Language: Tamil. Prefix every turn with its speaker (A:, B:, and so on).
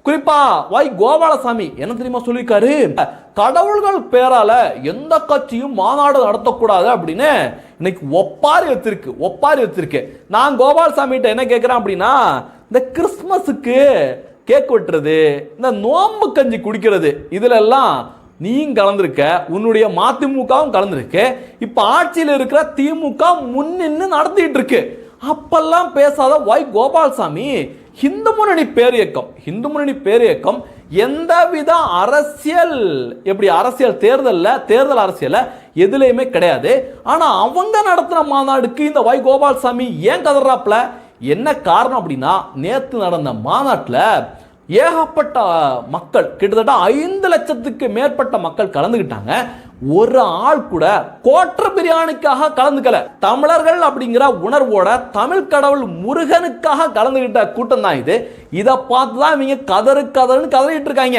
A: குறிப்பா கோபாலசாமி என்ன தெரியுமா சொல்லியிருக்காரு, கடவுள்கள் பேரால எந்த கட்சியும் மாநாடு நடத்தக்கூடாது அப்படின்னு இன்னைக்கு ஒப்பாரி வச்சிருக்கு. நான் கோபாலசாமி கிட்ட என்ன கேட்கிறேன் அப்படின்னா, இந்த கிறிஸ்துமஸுக்கு கேக் வெட்டுறது, இந்த நோம்பு கஞ்சி குடிக்கிறது, இதுல எல்லாம் நீ கலந்துருக்க, உன்னுடைய மதிமுகவும் கலந்துருக்கு, இப்ப ஆட்சியில் இருக்கிற திமுக முன்னின்னு நடத்திட்டு இருக்கு. அப்பெல்லாம் பேசாத கோபாலசாமி இந்து முன்னணி பேரியக்கம் எந்தவித அரசியல் தேர்தல் அரசியல் எதுலையுமே கிடையாது. ஆனா அவங்க நடத்தின மாநாடுக்கு இந்த கோபாலசாமி ஏன் கதறாப்ல? என்ன காரணம் அப்படின்னா, நேத்து நடந்த மாநாட்டில் ஏகப்பட்ட மக்கள், கிட்டத்தட்ட 5 லட்சத்துக்கு மேற்பட்ட மக்கள் கலந்துக்கிட்டாங்க. ஒரு ஆள் கூட கோட்டர் பிரியாணிக்காக கலந்துக்கல. தமிழர்கள் அப்படிங்கிற உணர்வோட தமிழ் கடவுள் முருகனுக்காக கலந்துகிட்ட கூட்டம் தான் இது. இதை பார்த்து தான் இவங்க கதறுன்னு கதறிட்டு இருக்காங்க.